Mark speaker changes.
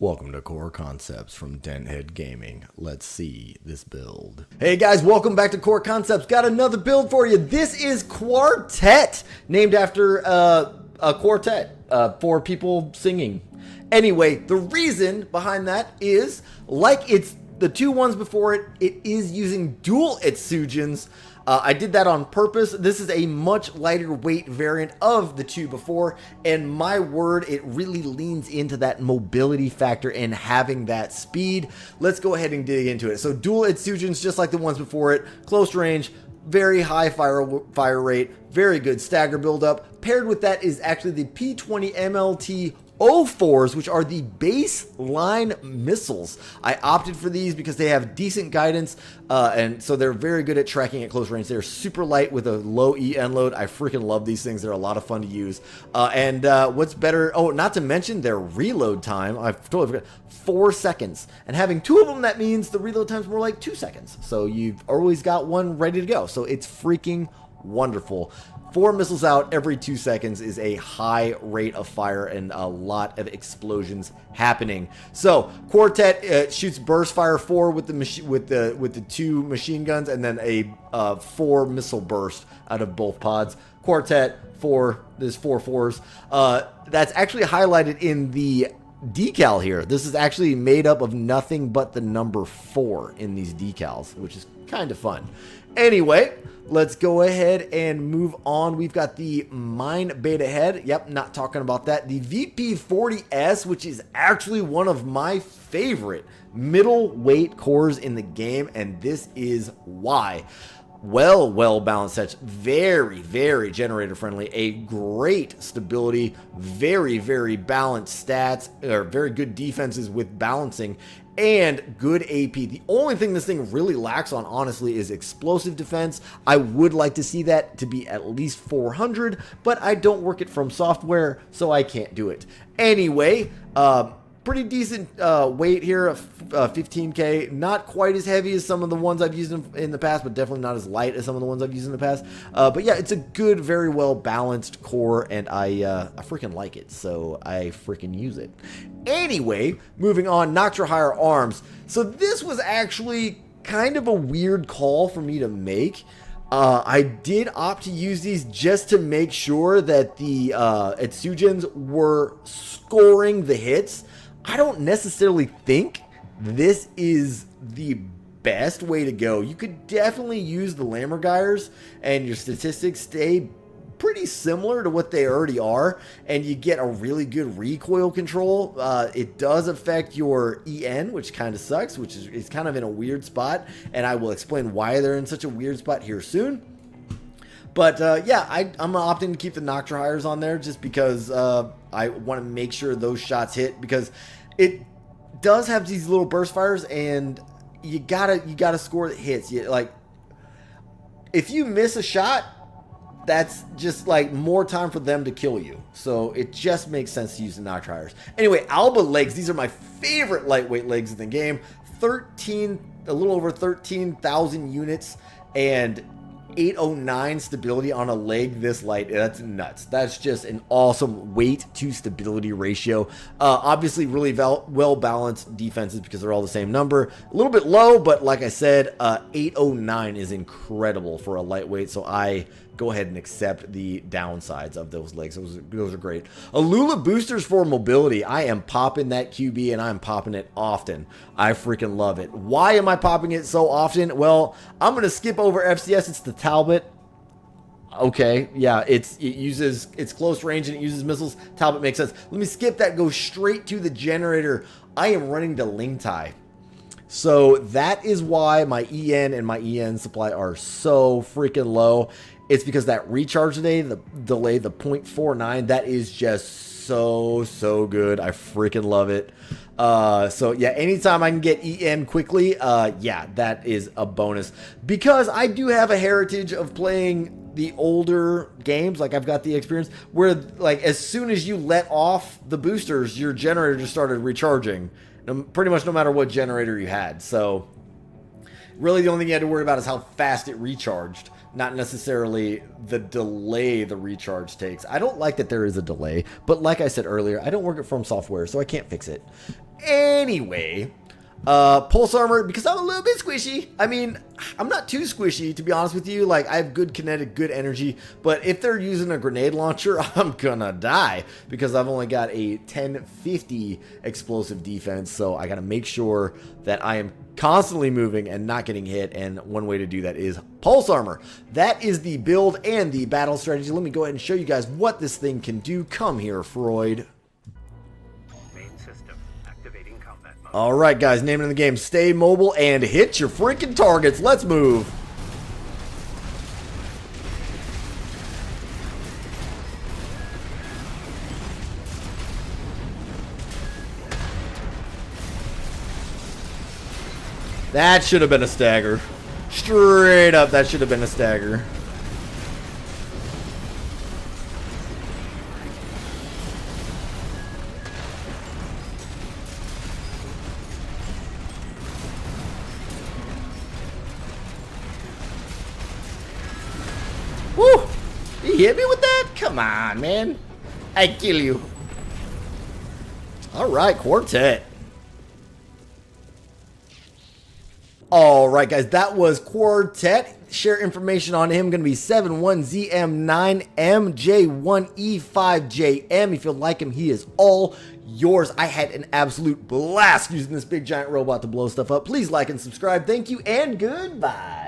Speaker 1: Welcome to Core Concepts from Dent Gaming. Let's see this build. Hey guys, welcome back to Core Concepts. Got another build for you. This is Quartet, named after a quartet for people singing. Anyway, the reason behind that is, like it's the two ones before it, it is using dual Etsugens. I did that on purpose. This is a much lighter weight variant of the two before, and my word, it really leans into that mobility factor and having that speed. Let's go ahead and dig into it. So dual Etsugens, just like the ones before it, close range, very high fire rate, very good stagger buildup. Paired with that is actually the P20 MLT 04s, which are the baseline missiles. I opted for these because they have decent guidance, and so they're very good at tracking at close range. They're super light with a low EN load. I freaking love these things. They're a lot of fun to use. What's better, oh, not to mention their reload time, I totally forgot, 4 seconds. And having two of them, that means the reload time is more like 2 seconds. So you've always got one ready to go. So it's freaking wonderful. 4 missiles out every 2 seconds is a high rate of fire and a lot of explosions happening. So Quartet shoots burst fire 4 with the two machine guns, and then a 4 missile burst out of both pods. Quartet 4. There's 4 4s. That's actually highlighted in the decal here. This is actually made up of nothing but the number 4 in these decals, which is kind of fun. Anyway, let's go ahead and move on. We've got the Mine Beta Head. Yep, not talking about that. The VP40S, which is actually one of my favorite middleweight cores in the game, and this is why. Well balanced sets, very generator friendly, a great stability, very balanced stats, or very good defenses with balancing, and good AP. The only thing this thing really lacks on, honestly, is explosive defense. I would like to see that to be at least 400, but I don't work it from software, so I can't do it. Anyway, pretty decent weight here, 15K. Not quite as heavy as some of the ones I've used in the past, but definitely not as light as some of the ones I've used in the past. But yeah, it's a good, very well balanced core, and I freaking like it, so I freaking use it. Anyway, moving on, Noctra Higher Arms. So this was actually kind of a weird call for me to make. I did opt to use these just to make sure that the Etsugens were scoring the hits. I don't necessarily think this is the best way to go. You could definitely use the Lammergeiers, and your statistics stay pretty similar to what they already are, and you get a really good recoil control. It does affect your EN, which kind of sucks, which is kind of in a weird spot, and I will explain why they're in such a weird spot here soon. But yeah, I'm opting to keep the Noctra Hires on there just because I want to make sure those shots hit, because it does have these little burst fires, and you gotta score that hits. Like, if you miss a shot, that's just like more time for them to kill you. So it just makes sense to use the Noctra Hires. Anyway, Alba legs. These are my favorite lightweight legs in the game. A little over 13,000 units, and 809 stability on a leg this light. That's nuts. That's just an awesome weight to stability ratio. Obviously really well balanced defenses because they're all the same number. A little bit low, but like I said, 809 is incredible for a lightweight, so I go ahead and accept the downsides of those legs. Those are great. Alula boosters for mobility. I am popping that QB, and I'm popping it often. I freaking love it. Why am I popping it so often? Well, I'm going to skip over FCS. It's the Talbot. Okay, yeah, it's close range and it uses missiles. Talbot makes sense. Let me skip that, go straight to the generator. I am running the Lingtai. So that is why my EN and my EN supply are so freaking low. It's because that recharge delay, the 0.49, that is just so good. I freaking love it. So yeah, anytime I can get EN quickly, yeah, that is a bonus. Because I do have a heritage of playing the older games, like I've got the experience where, like, as soon as you let off the boosters, your generator just started recharging, pretty much no matter what generator you had. So really the only thing you had to worry about is how fast it recharged, not necessarily the delay the recharge takes. I don't like that there is a delay, but like I said earlier, I don't work it from software, so I can't fix it. Anyway, pulse armor, because I'm a little bit squishy. I mean, I'm not too squishy, to be honest with you. Like, I have good kinetic, good energy, but if they're using a grenade launcher, I'm gonna die because I've only got a 1050 explosive defense, so I gotta make sure that I am constantly moving and not getting hit, and one way to do that is pulse armor. That is the build and the battle strategy. Let me go ahead and show you guys what this thing can do. Come here, Freud. Alright guys, name it in the game, stay mobile and hit your freaking targets. Let's move. That should have been a stagger. Straight up, that should have been a stagger. Woo! You hit me with that? Come on, man. I kill you. Alright, Quartet. Alright, guys, that was Quartet. Share information on him. Going to be 71ZM9MJ1E5JM. If you like him, he is all yours. I had an absolute blast using this big giant robot to blow stuff up. Please like and subscribe. Thank you, and goodbye.